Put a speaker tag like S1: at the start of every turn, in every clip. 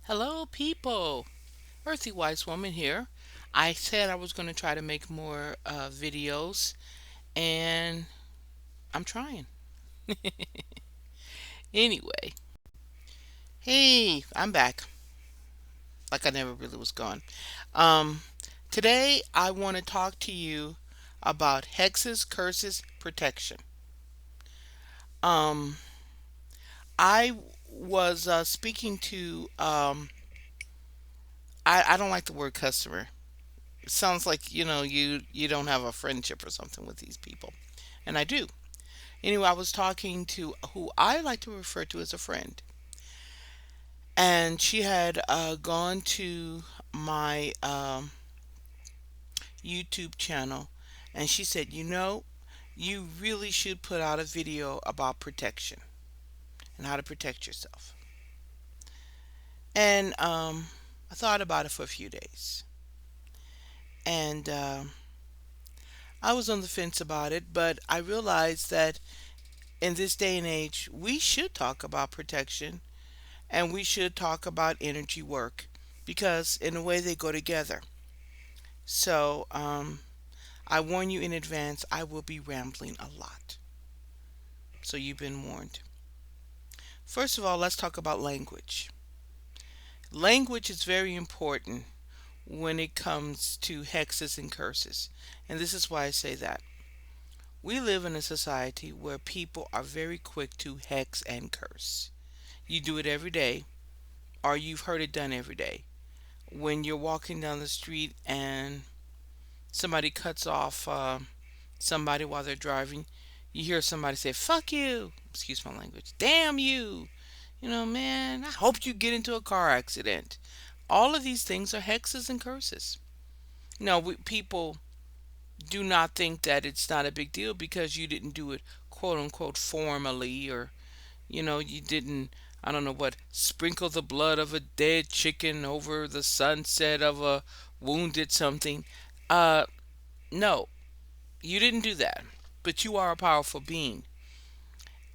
S1: Hello, people. Earthy Wise Woman here. I said I was going to try to make more videos, and I'm trying. Anyway, hey, I'm back. Like I never really was gone. Um, Today, I want to talk to you about hexes, curses, protection. Um, I was speaking to, I don't like the word customer. It sounds like, you don't have a friendship or something with these people. And I do. Anyway, I was talking to who I like to refer to as a friend, and she had gone to my YouTube channel, and she said, you really should put out a video about protection and how to protect yourself. And I thought about it for a few days, and I was on the fence about it, but I realized that in this day and age, we should talk about protection and we should talk about energy work because in a way they go together. So I warn you in advance, I will be rambling a lot. So you've been warned. First of all, let's talk about language. Language is very important when it comes to hexes and curses. And this is why I say that. We live in a society where people are very quick to hex and curse. You do it every day, or you've heard it done every day. When you're walking down the street and somebody cuts off somebody while they're driving, you hear somebody say, fuck you. Excuse my language. Damn you. Man, I hope you get into a car accident. All of these things are hexes and curses. People do not think that it's not a big deal because you didn't do it quote unquote formally, or you didn't, I don't know what, sprinkle the blood of a dead chicken over the sunset of a wounded something. Uh, no, you didn't do that. But you are a powerful being,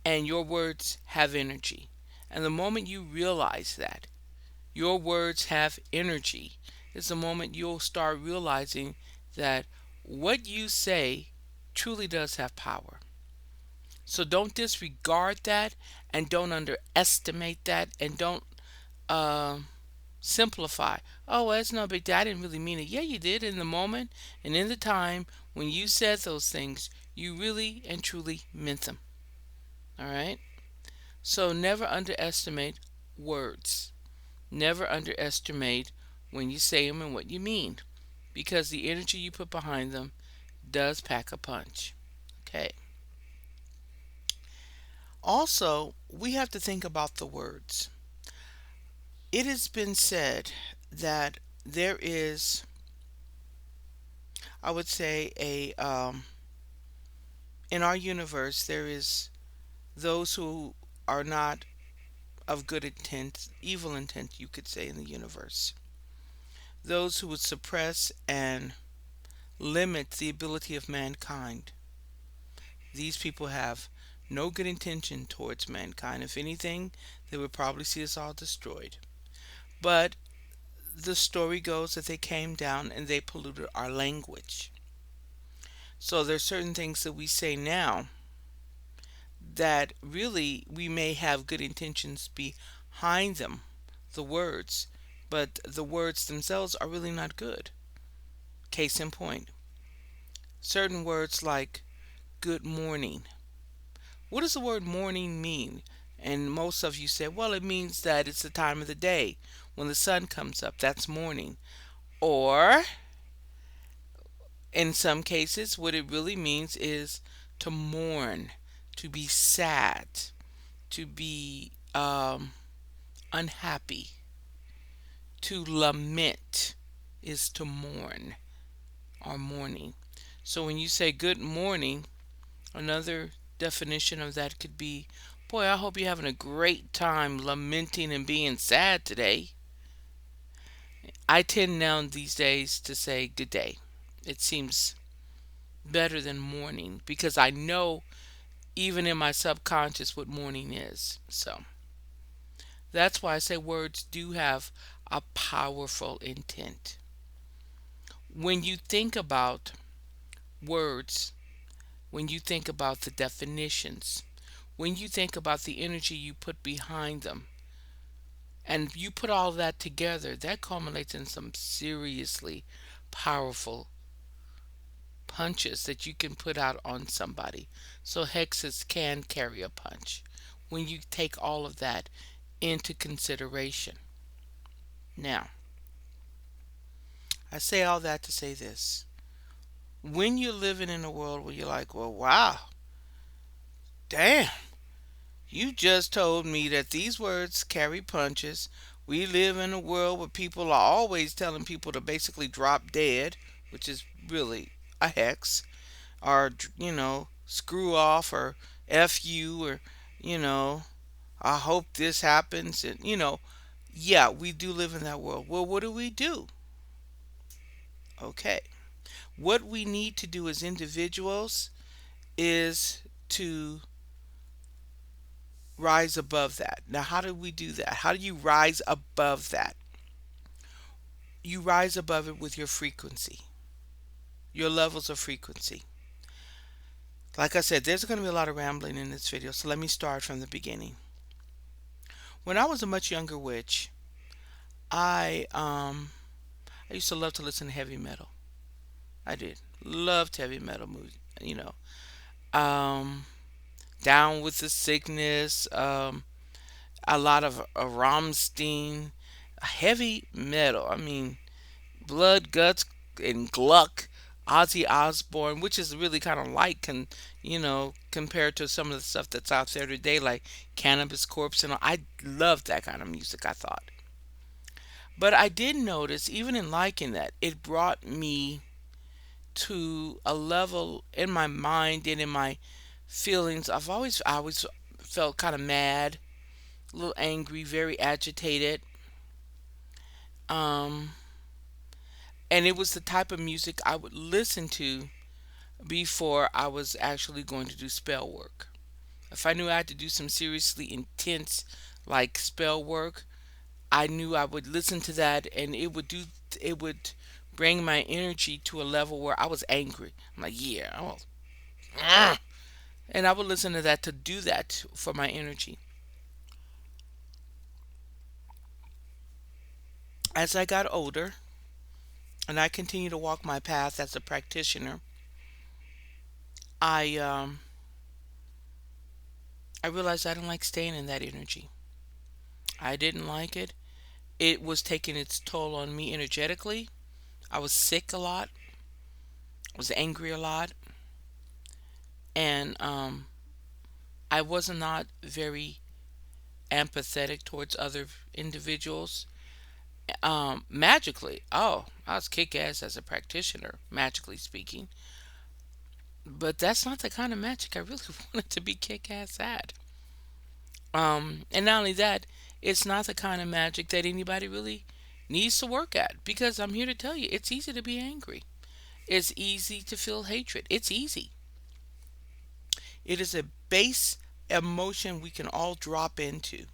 S1: and your words have energy. And the moment you realize that your words have energy is the moment you'll start realizing that what you say truly does have power. So don't disregard that, and don't underestimate that, and don't uh, simplify. Oh, well, it's no big deal. I didn't really mean it. Yeah, you did in the moment and in the time when you said those things. You really and truly meant them. All right? So never underestimate words. Never underestimate when you say them and what you mean, because the energy you put behind them does pack a punch. Okay. Also, we have to think about the words. It has been said that there is, I would say, in our universe, there is those who are not of good intent, evil intent, you could say, in the universe. Those who would suppress and limit the ability of mankind. These people have no good intention towards mankind. If anything, they would probably see us all destroyed. But the story goes that they came down and they polluted our language. So there's certain things that we say now that really we may have good intentions behind them, the words, but the words themselves are really not good. Case in point, certain words like good morning. What does the word morning mean? And most of you say, well, it means that it's the time of the day when the sun comes up. That's morning. Or, in some cases, what it really means is to mourn, to be sad, to be unhappy. To lament is to mourn or mourning. So when you say good morning, another definition of that could be, boy, I hope you're having a great time lamenting and being sad today. I tend now these days to say good day. It seems better than morning because I know even in my subconscious what morning is. So That's why I say words do have a powerful intent. When you think about words, when you think about the definitions, when you think about the energy you put behind them, and you put all that together, that culminates in some seriously powerful punches that you can put out on somebody. So hexes can carry a punch when you take all of that into consideration. Now, I say all that to say this. When you're living in a world where you're like, well, wow, damn, you just told me that these words carry punches. We live in a world where people are always telling people to basically drop dead, which is really a hex, or, screw off, or F you, or, you know, I hope this happens. And, yeah, we do live in that world. Well, what do we do? Okay. What we need to do as individuals is to rise above that. Now, how do we do that? How do you rise above that? You rise above it with your frequency, your levels of frequency. Like I said, there's going to be a lot of rambling in this video, so let me start from the beginning. When I was a much younger witch, I I used to love to listen to heavy metal. I did. Loved heavy metal music, you know. Um Down with the Sickness, a lot of Rammstein, heavy metal. I mean, Blood, Guts, and Gluck, Ozzy Osbourne, which is really kind of light, compared to some of the stuff that's out there today, like Cannabis Corpse and all. I loved that kind of music, I thought. But I did notice, even in liking that, it brought me to a level in my mind and in my feelings. I always felt kind of mad, a little angry, very agitated. Um, and it was the type of music I would listen to before I was actually going to do spell work. If I knew I had to do some seriously intense, like spell work, I knew I would listen to that, and it would bring my energy to a level where I was angry. I'm like, yeah, ah. And I would listen to that to do that for my energy. As I got older and I continued to walk my path as a practitioner, I I realized I didn't like staying in that energy. I didn't like it. It was taking its toll on me energetically. I was sick a lot. Was angry a lot, and I was not very empathetic towards other individuals. Magically, oh, I was kick ass as a practitioner, magically speaking. But that's not the kind of magic I really wanted to be kick ass at. And not only that, it's not the kind of magic that anybody really needs to work at, because I'm here to tell you it's easy to be angry. It's easy to feel hatred. It's easy. It is a base emotion we can all drop into,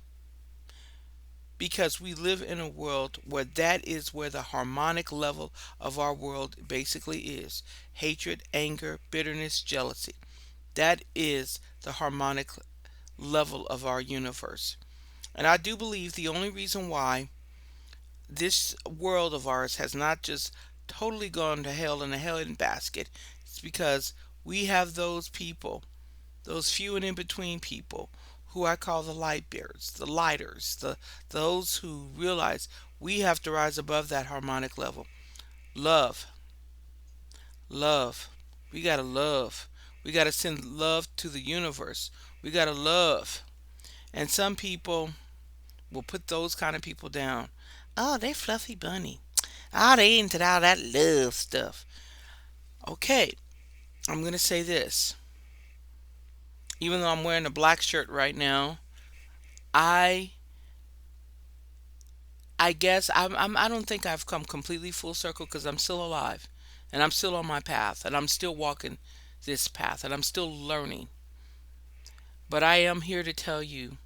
S1: because we live in a world where that is where the harmonic level of our world basically is: hatred, anger, bitterness, jealousy. That is the harmonic level of our universe. And I do believe the only reason why this world of ours has not just totally gone to hell in a hell in basket is because we have those people, those few and in between people, who I call the light bearers, the lighters, those who realize we have to rise above that harmonic level. Love, love. We gotta love. We gotta send love to the universe. We gotta love. And some people will put those kind of people down. Oh, they fluffy bunny. Oh, they into all that love stuff. Okay, I'm gonna say this. Even though I'm wearing a black shirt right now, I I guess I don't think I've come completely full circle, because I'm still alive, and I'm still on my path, and I'm still walking this path, and I'm still learning. But I am here to tell you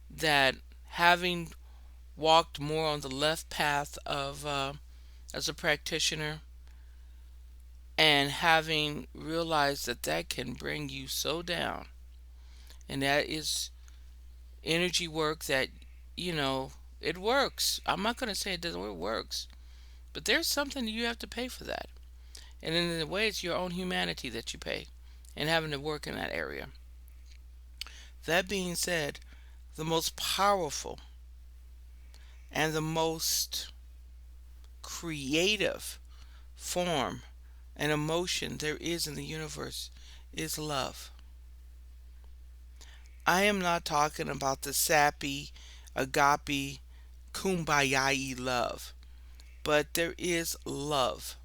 S1: that having walked more on the left path of as a practitioner, and having realized that that can bring you so down, and that is energy work that, you know, it works. I'm not going to say it doesn't work, it works. But there's something you have to pay for that. And in a way, it's your own humanity that you pay and having to work in that area. That being said, the most powerful and the most creative form and emotion there is in the universe is love. I am not talking about the sappy, agape, kumbaya love, but there is love.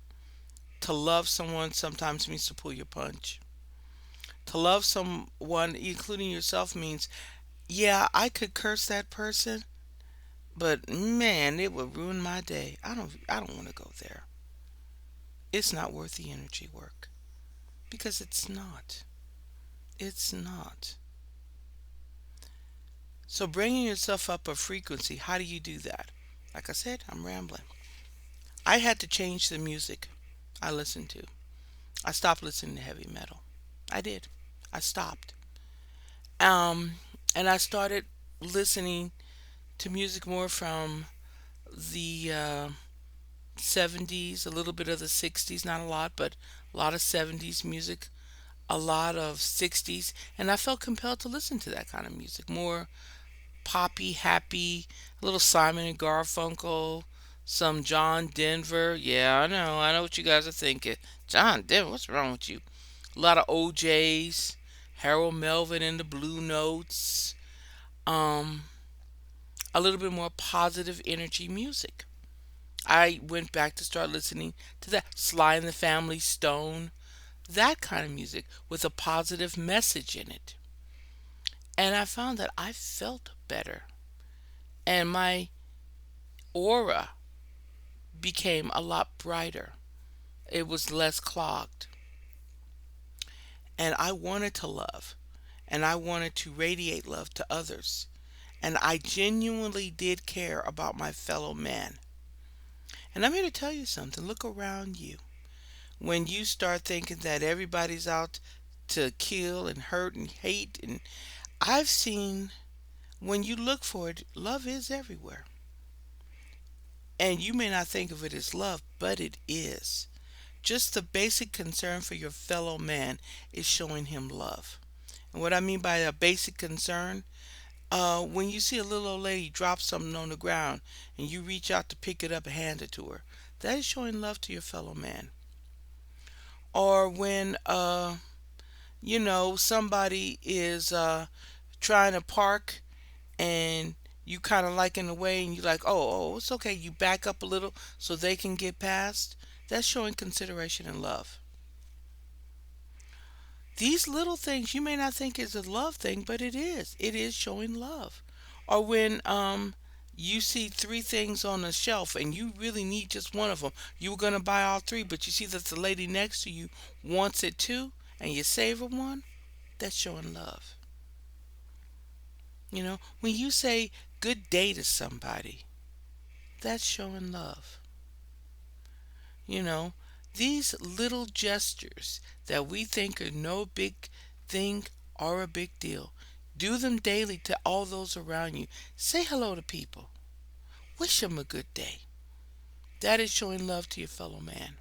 S1: To love someone sometimes means to pull your punch. To love someone, including yourself, means, yeah, I could curse that person, but man, it would ruin my day. I don't want to go there. It's not worth the energy work because it's not. It's not. So bringing yourself up a frequency, how do you do that? Like I said, I'm rambling. I had to change the music I listened to. I stopped listening to heavy metal. I did. I stopped. Um, and I started listening to music more from the 70s, a little bit of the 60s, not a lot, but a lot of 70s music, a lot of 60s, and I felt compelled to listen to that kind of music. More poppy, happy, a little Simon and Garfunkel, some John Denver. Yeah, I know what you guys are thinking. John Denver, what's wrong with you? A lot of OJs, Harold Melvin and the Blue Notes, um, a little bit more positive energy music. I went back to start listening to that Sly and the Family Stone, that kind of music with a positive message in it. And I found that I felt better and my aura became a lot brighter. It was less clogged. And I wanted to love and I wanted to radiate love to others. And I genuinely did care about my fellow man. And I'm here to tell you something. Look around you. When you start thinking that everybody's out to kill and hurt and hate, and I've seen when you look for it, love is everywhere. And you may not think of it as love, but it is. Just the basic concern for your fellow man is showing him love. And what I mean by a basic concern, when you see a little old lady drop something on the ground and you reach out to pick it up and hand it to her, that is showing love to your fellow man. Or when somebody is trying to park and you kind of like in the way and you like, oh, it's okay. You back up a little so they can get past. That's showing consideration and love. These little things you may not think is a love thing, but it is. It is showing love. Or when you see three things on a shelf and you really need just one of them. You were going to buy all three, but you see that the lady next to you wants it too, and you save her one. That's showing love. When you say good day to somebody, that's showing love. You know, these little gestures that we think are no big thing are a big deal. Do them daily to all those around you. Say hello to people. Wish them a good day. That is showing love to your fellow man.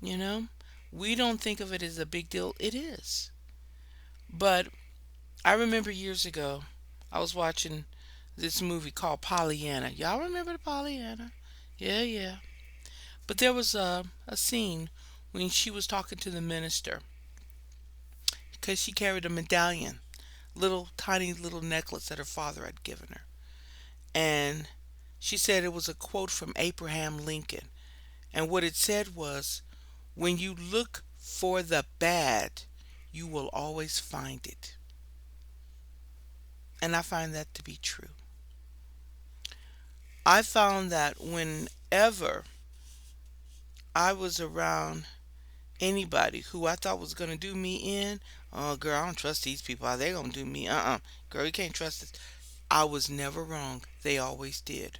S1: You know, we don't think of it as a big deal. It is. But I remember years ago, I was watching this movie called Pollyanna. Y'all remember the Pollyanna? Yeah, yeah. But there was a scene when she was talking to the minister because she carried a medallion, little tiny little necklace that her father had given her. And she said it was a quote from Abraham Lincoln. And what it said was, when you look for the bad, you will always find it. And I find that to be true. I found that whenever I was around anybody who I thought was going to do me in, oh girl, I don't trust these people. Are they going to do me? Girl, you can't trust this. I was never wrong. They always did.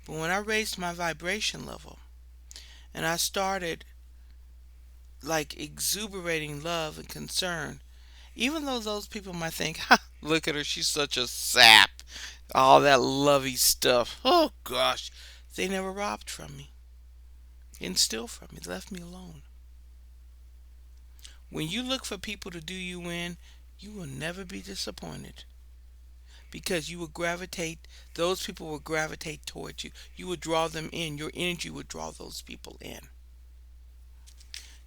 S1: But when I raised my vibration level and I started like exuberating love and concern, even though those people might think, ha, look at her, she's such a sap, all that lovey stuff. Oh gosh, they never robbed from me and steal from me. They left me alone. When you look for people to do you in, you will never be disappointed because you will gravitate, those people will gravitate towards you. You would draw them in. Your energy would draw those people in.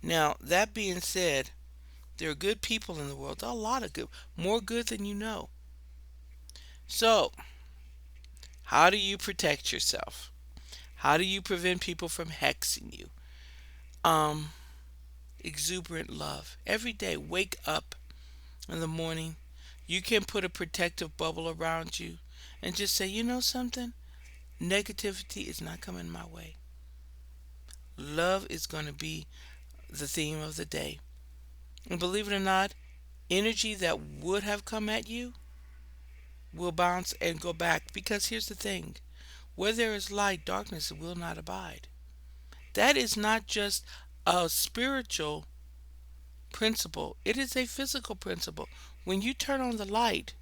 S1: Now, that being said, there are good people in the world. There are a lot of good, more good than you know. So, how do you protect yourself? How do you prevent people from hexing you? Um, Exuberant love. Every day, wake up in the morning. You can put a protective bubble around you and just say, you know something? Negativity is not coming my way. Love is going to be the theme of the day. And believe it or not, energy that would have come at you will bounce and go back. Because here's the thing, where there is light, darkness will not abide. That is not just a spiritual principle, it is a physical principle. When you turn on the light,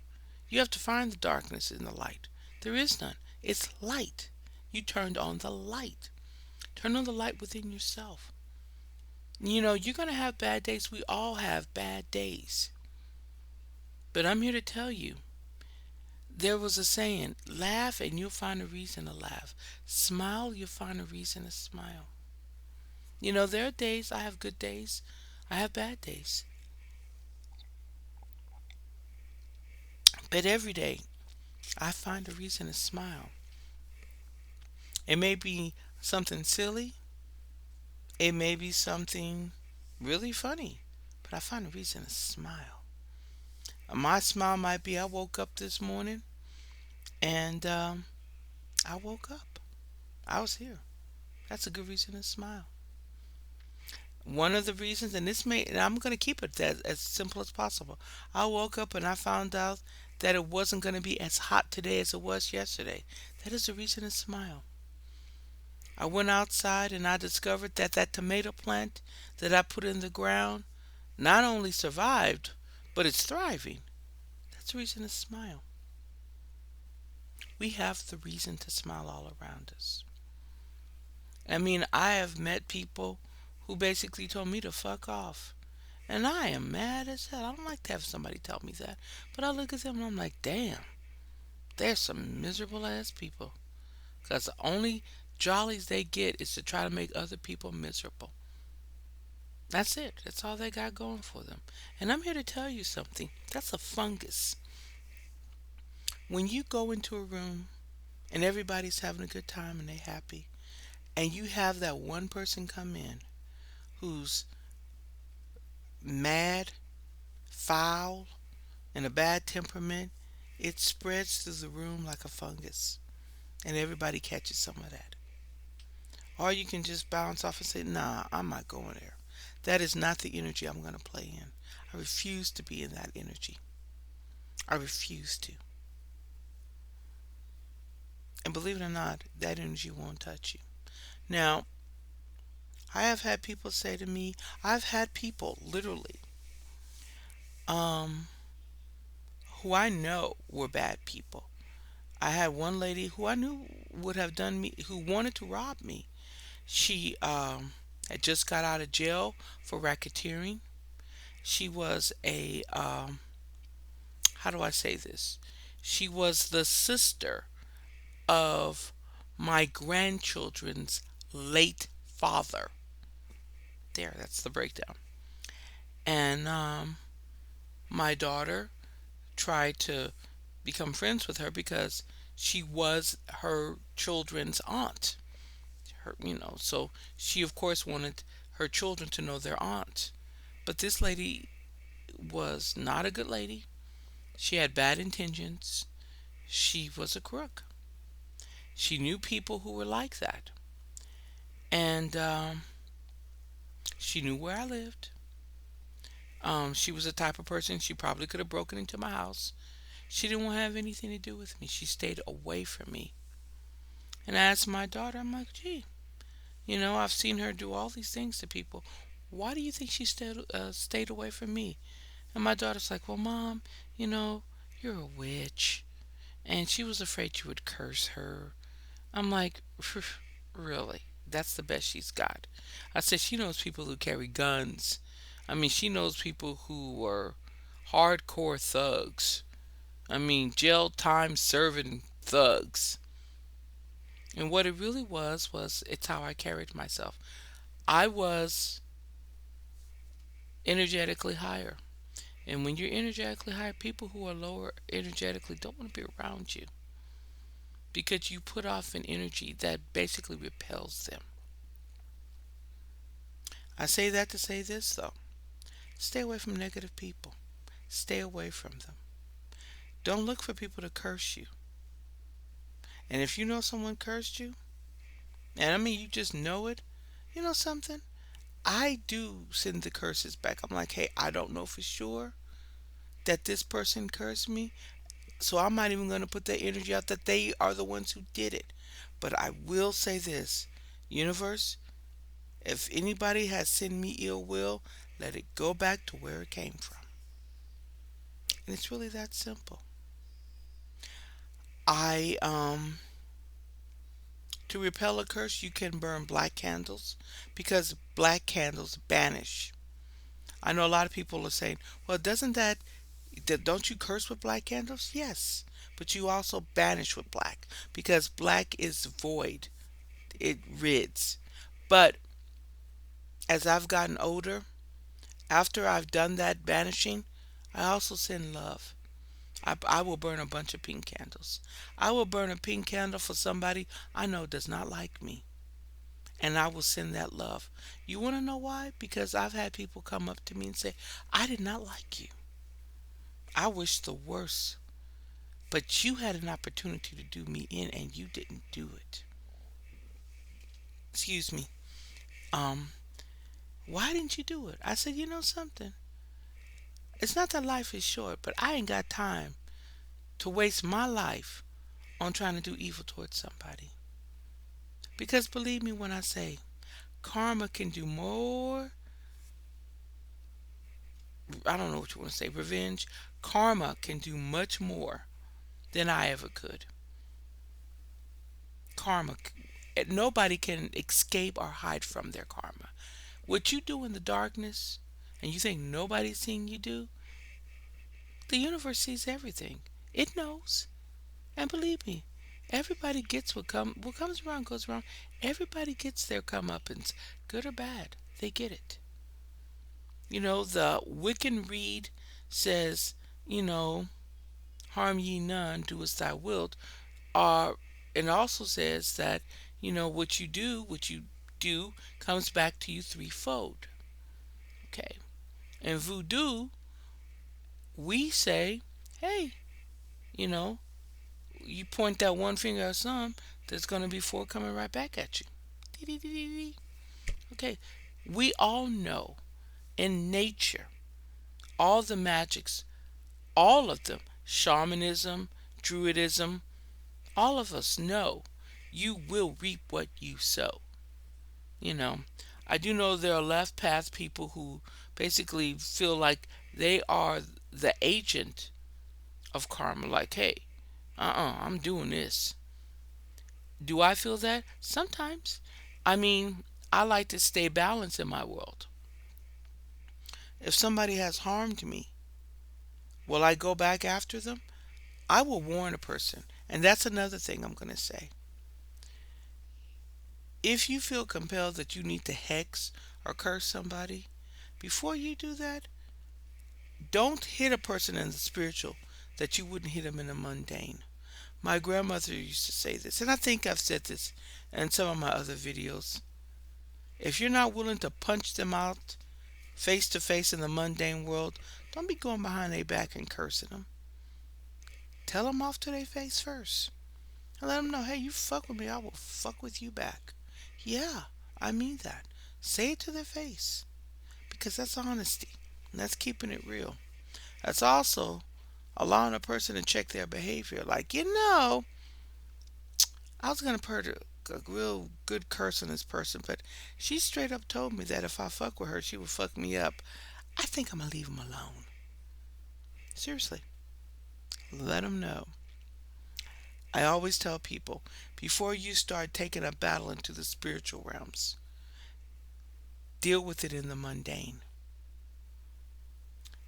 S1: you have to find the darkness in the light. There is none. It's light. You turned on the light. Turn on the light within yourself. You know, you're going to have bad days. We all have bad days. But I'm here to tell you, there was a saying, laugh and you'll find a reason to laugh. Smile, you'll find a reason to smile. You know, there are days, I have good days, I have bad days. But every day, I find a reason to smile. It may be something silly, it may be something really funny, but I find a reason to smile. My smile might be I woke up this morning and I woke up. I was here. That's a good reason to smile. One of the reasons, and I'm going to keep it as simple as possible. I woke up and I found out that it wasn't going to be as hot today as it was yesterday. That is a reason to smile. I went outside and I discovered that that tomato plant that I put in the ground not only survived, but it's thriving. That's a reason to smile. We have the reason to smile all around us. I mean, I have met people who basically told me to fuck off. And I am mad as hell. I don't like to have somebody tell me that. But I look at them and I'm like, damn, there's some miserable ass people. Because the only jollies they get is to try to make other people miserable. That's it. That's all they got going for them. And I'm here to tell you something. That's a fungus. When you go into a room and everybody's having a good time and they're happy, and you have that one person come in who's mad, foul, and a bad temperament, it spreads through the room like a fungus, and everybody catches some of that. Or you can just bounce off and say, nah, I'm not going there. That is not the energy I'm going to play in. I refuse to be in that energy. I refuse to. And believe it or not, that energy won't touch you. Now, I have had people say to me, I've had people literally, um, who I know were bad people. I had one lady who I knew would have done me, who wanted to rob me. She had just got out of jail for racketeering. She was how do I say this? She was the sister of my grandchildren's late father. There, that's the breakdown. And my daughter tried to become friends with her because she was her children's aunt. So she of course wanted her children to know their aunt. But this lady was not a good lady. She had bad intentions. She was a crook. She knew people who were like that. And she knew where I lived. She was the type of person, she probably could have broken into my house. She didn't want to have anything to do with me. She stayed away from me. And I asked my daughter, I'm like, gee, I've seen her do all these things to people. Why do you think she stayed away from me? And my daughter's like, well, Mom, you know, you're a witch. And she was afraid you would curse her. I'm like, really? That's the best she's got. I said, she knows people who carry guns. I mean, she knows people who were hardcore thugs. I mean, jail time serving thugs. And what it really was it's how I carried myself. I was energetically higher. And when you're energetically higher, people who are lower energetically don't want to be around you because you put off an energy that basically repels them. I say that to say this though. Stay away from negative people. Stay away from them. Don't look for people to curse you. And if you know someone cursed you, and I mean you just know it, you know something? I do send the curses back. I'm like, hey, I don't know for sure that this person cursed me. So I'm not even going to put that energy out that they are the ones who did it. But I will say this, universe, if anybody has sent me ill will, let it go back to where it came from. And it's really that simple. I To repel a curse, you can burn black candles because black candles banish. I know a lot of people are saying, "Well, doesn't don't you curse with black candles?" Yes, but you also banish with black because black is void. It rids. But as I've gotten older, after I've done that banishing, I also send love. I will burn a bunch of pink candles. I will burn a pink candle for somebody I know does not like me. And I will send that love. You want to know why? Because I've had people come up to me and say, I did not like you. I wish the worst. But you had an opportunity to do me in and you didn't do it. Excuse me. Um, why didn't you do it? I said, you know something? It's not that life is short, but I ain't got time to waste my life on trying to do evil towards somebody. Because believe me when I say karma can do more, I don't know what you want to say, revenge. Karma can do much more than I ever could. Karma, nobody can escape or hide from their karma. What you do in the darkness and you think nobody's seeing you do, the universe sees everything. It knows. And believe me, everybody gets what comes around goes around. Everybody gets their comeuppance, good or bad. They get it. The Wiccan Reed says, you know, harm ye none, do as thou wilt. Or and also says that, what you do comes back to you threefold. Okay. In voodoo, we say, hey, you know, you point that one finger at some, there's going to be four coming right back at you. Dee-dee-dee-dee-dee. Okay. We all know in nature, all the magics, all of them, shamanism, druidism, all of us know you will reap what you sow. You know, I do know there are left path people who basically feel like they are the agent of karma. Like, hey, I'm doing this. Do I feel that? Sometimes. I mean, I like to stay balanced in my world. If somebody has harmed me, will I go back after them? I will warn a person. And that's another thing I'm going to say. If you feel compelled that you need to hex or curse somebody, before you do that, don't hit a person in the spiritual that you wouldn't hit them in the mundane. My grandmother used to say this, and I think I've said this in some of my other videos. If you're not willing to punch them out face to face in the mundane world, don't be going behind their back and cursing them. Tell them off to their face first. And let them know, hey, you fuck with me, I will fuck with you back. Yeah, I mean that. Say it to their face. Because that's honesty. And that's keeping it real. That's also allowing a person to check their behavior. Like, I was gonna put a real good curse on this person, but she straight up told me that if I fuck with her, she would fuck me up. I think I'm gonna leave him alone. Seriously, let him know. I always tell people before you start taking a battle into the spiritual realms, deal with it in the mundane.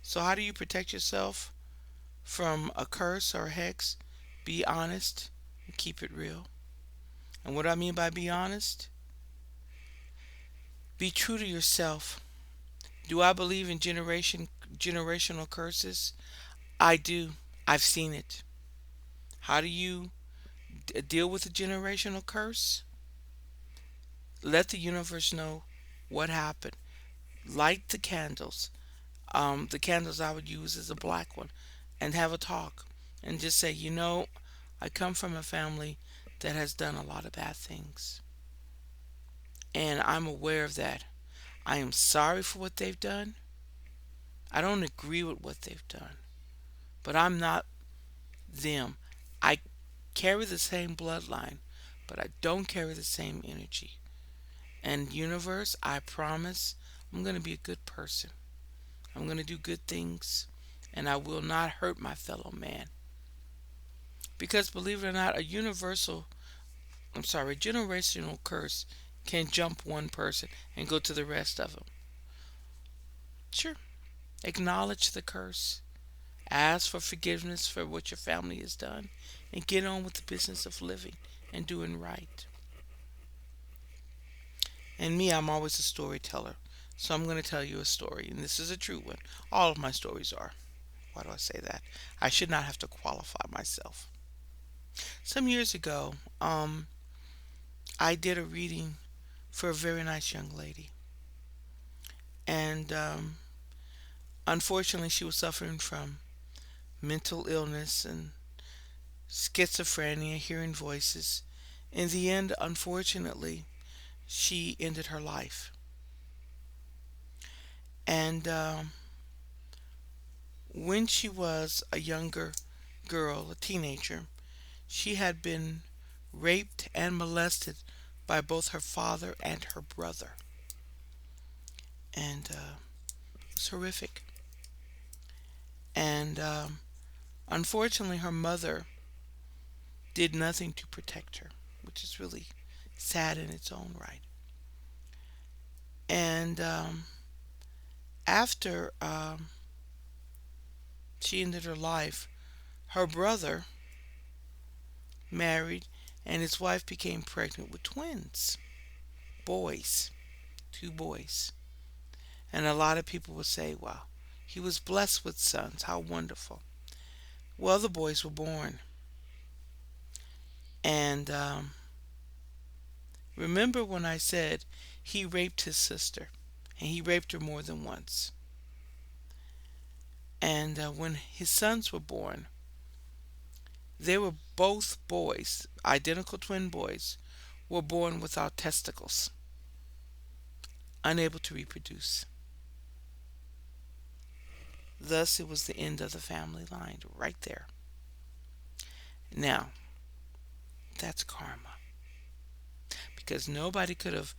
S1: So, how do you protect yourself from a curse or a hex? Be honest and keep it real. And what I mean by be honest, be true to yourself. Do I believe in generational curses? I do. I've seen it. How do you deal with a generational curse? Let the universe know what happened. Light the candles. The candles I would use is a black one, and have a talk and just say, I come from a family that has done a lot of bad things, and I'm aware of that. I am sorry for what they've done. I don't agree with what they've done, but I'm not them. I carry the same bloodline, but I don't carry the same energy. And universe, I promise I'm going to be a good person. I'm going to do good things, and I will not hurt my fellow man. Because believe it or not, a generational curse can jump one person and go to the rest of them. Sure, acknowledge the curse, ask for forgiveness for what your family has done, and get on with the business of living and doing right. And me, I'm always a storyteller. So I'm going to tell you a story, and this is a true one. All of my stories are. Why do I say that? I should not have to qualify myself. Some years ago, I did a reading for a very nice young lady. And unfortunately, she was suffering from mental illness and schizophrenia, hearing voices. In the end, unfortunately, she ended her life. And when she was a younger girl, a teenager, she had been raped and molested by both her father and her brother. And it was horrific. And unfortunately, her mother did nothing to protect her, which is really sad in its own right. And after she ended her life, her brother married and his wife became pregnant with twins, boys, two boys. And a lot of people would say, wow, he was blessed with sons. How wonderful. Well, the boys were born. And remember when I said he raped his sister, and he raped her more than once. And when his sons were born, they were both boys, identical twin boys, were born without testicles, unable to reproduce. Thus, it was the end of the family line right there. Now, that's karma because nobody could have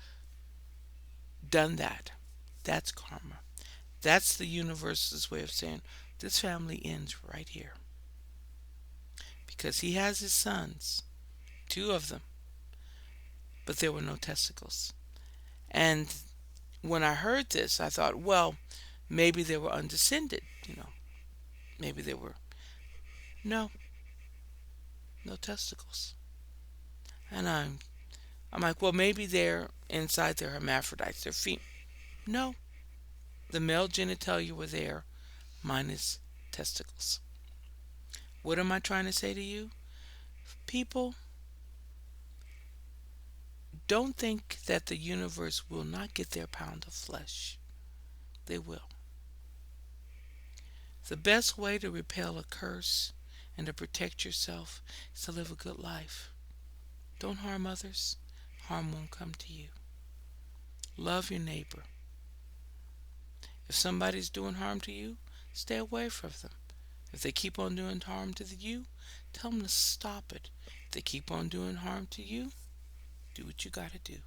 S1: done that. That's karma. That's the universe's way of saying this family ends right here because he has his sons, two of them, but there were no testicles. And when I heard this, I thought, well, maybe they were undescended. Maybe they were. No, no testicles. And I'm like, well, maybe they're inside their hermaphrodites, their feet. No, the male genitalia were there, minus testicles. What am I trying to say to you? People, don't think that the universe will not get their pound of flesh. They will. The best way to repel a curse and to protect yourself is to live a good life. Don't harm others. Harm won't come to you. Love your neighbor. If somebody's doing harm to you, stay away from them. If they keep on doing harm to you, tell them to stop it. If they keep on doing harm to you, do what you gotta do.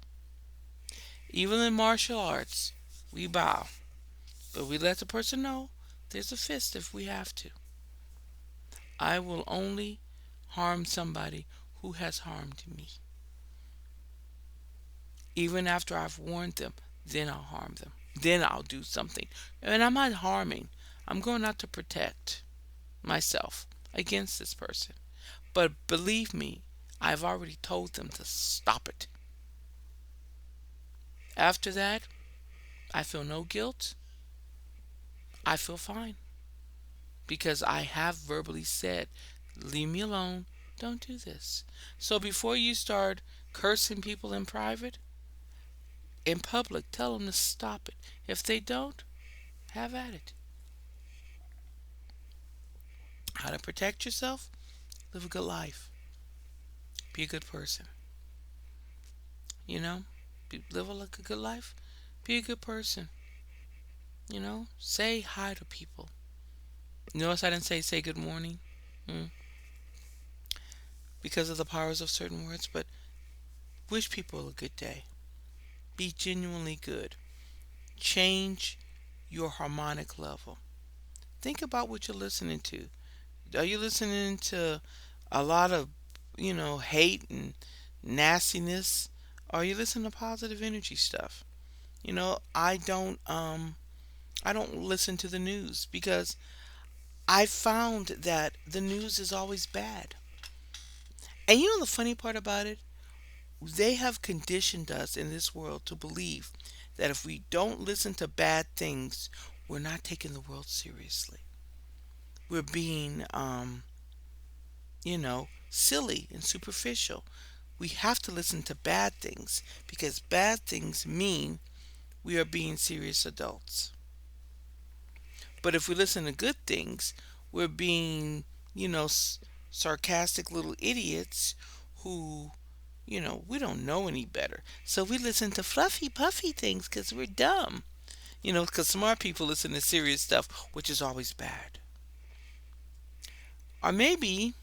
S1: Even in martial arts, we bow, but we let the person know there's a fist if we have to. I will only harm somebody who has harmed me. Even after I've warned them, then I'll harm them. Then I'll do something. And I'm not harming, I'm going out to protect myself against this person. But believe me, I've already told them to stop it. After that, I feel no guilt. I feel fine because I have verbally said, leave me alone. Don't do this. So before you start cursing people in private, in public, tell them to stop it. If they don't, have at it. How to protect yourself? Live a good life. Be a good person. You know, live a good life. Be a good person. Say hi to people. Notice I didn't say good morning because of the powers of certain words, but wish people a good day. Be genuinely good. Change your harmonic level. Think about what you're listening to. Are you listening to a lot of, hate and nastiness? Or are you listening to positive energy stuff? I don't listen to the news because I found that the news is always bad. And the funny part about it? They have conditioned us in this world to believe that if we don't listen to bad things, we're not taking the world seriously. We're being, silly and superficial. We have to listen to bad things because bad things mean we are being serious adults. But if we listen to good things, we're being, sarcastic little idiots who, we don't know any better. So we listen to fluffy, puffy things because we're dumb. Because smart people listen to serious stuff, which is always bad. Or maybe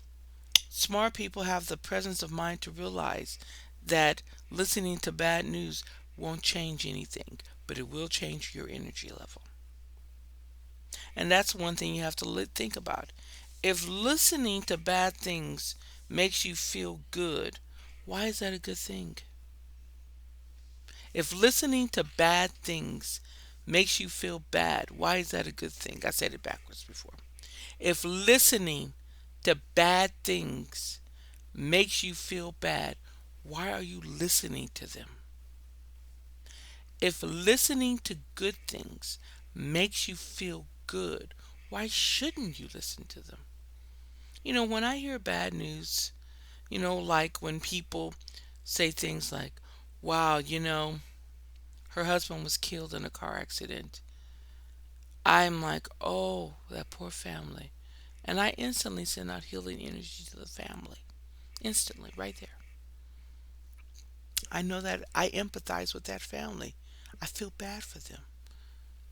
S1: smart people have the presence of mind to realize that listening to bad news won't change anything, but it will change your energy level. And that's one thing you have to think about. If listening to bad things makes you feel good, why is that a good thing? If listening to bad things makes you feel bad, why is that a good thing? I said it backwards before. If listening to bad things makes you feel bad, why are you listening to them? If listening to good things makes you feel good, why shouldn't you listen to them? When I hear bad news, like when people say things like, wow, her husband was killed in a car accident, I'm like, oh, that poor family. And I instantly send out healing energy to the family. Instantly, right there. I know that I empathize with that family. I feel bad for them.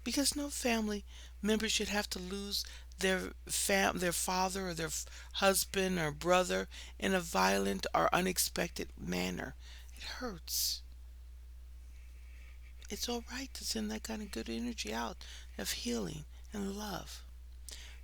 S1: Because no family member should have to lose their father or their husband or brother in a violent or unexpected manner. It hurts. It's all right to send that kind of good energy out of healing and love.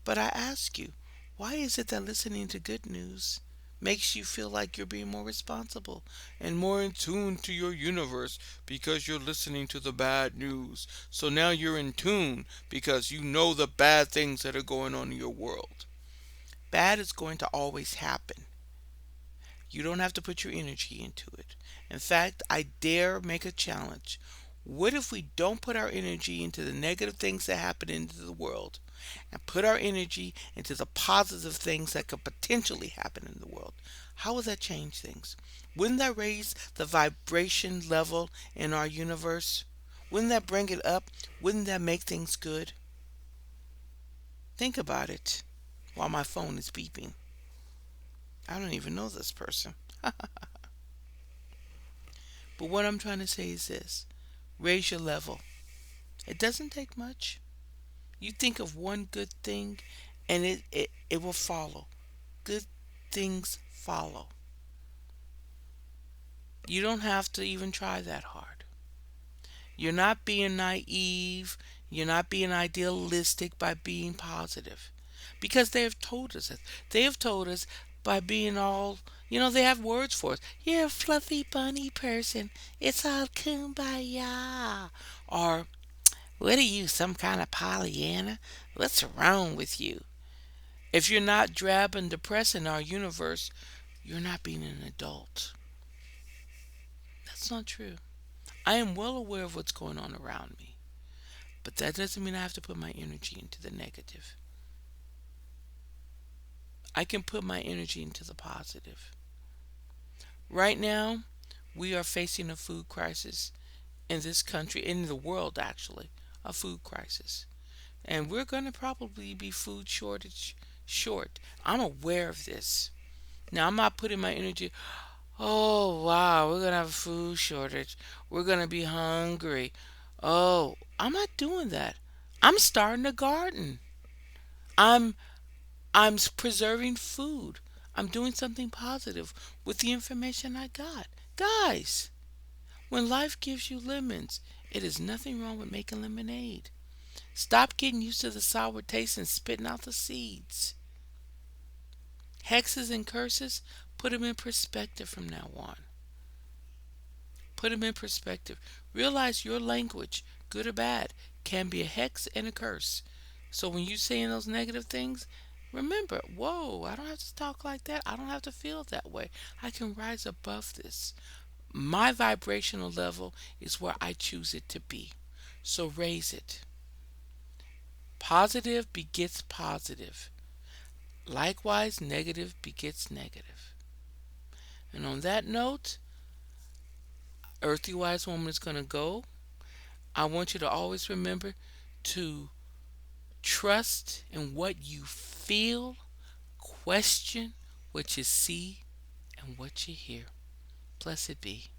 S1: But I ask you, why is it that listening to good news makes you feel like you're being more responsible and more in tune to your universe because you're listening to the bad news? So now you're in tune because you know the bad things that are going on in your world. Bad is going to always happen. You don't have to put your energy into it. In fact, I dare make a challenge. What if we don't put our energy into the negative things that happen into the world and put our energy into the positive things that could potentially happen in the world? How would that change things? Wouldn't that raise the vibration level in our universe? Wouldn't that bring it up? Wouldn't that make things good? Think about it while my phone is beeping. I don't even know this person. But what I'm trying to say is this: raise your level. It doesn't take much. You think of one good thing and it will follow. Good things follow. You don't have to even try that hard. You're not being naive. You're not being idealistic by being positive. Because they have told us it. They have told us by being all, they have words for us. You're a fluffy bunny person. It's all kumbaya. Or, what are you, some kind of Pollyanna? What's wrong with you? If you're not drab and depressed in our universe, you're not being an adult. That's not true. I am well aware of what's going on around me, but that doesn't mean I have to put my energy into the negative. I can put my energy into the positive. Right now, we are facing a food crisis in this country, in the world actually, a food crisis. And we're going to probably be food shortage short. I'm aware of this. Now, I'm not putting my energy, oh wow, we're going to have a food shortage. We're going to be hungry. Oh, I'm not doing that. I'm starting a garden. I'm preserving food. I'm doing something positive with the information I got. Guys, when life gives you lemons, it is nothing wrong with making lemonade. Stop getting used to the sour taste and spitting out the seeds. Hexes and curses, put them in perspective from now on. Put them in perspective. Realize your language, good or bad, can be a hex and a curse. So when you're saying those negative things, remember, whoa, I don't have to talk like that. I don't have to feel that way. I can rise above this. My vibrational level is where I choose it to be. So raise it. Positive begets positive. Likewise, negative begets negative. And on that note, Earthy Wise Woman is going to go. I want you to always remember to trust in what you feel, question what you see, and what you hear. Blessed be.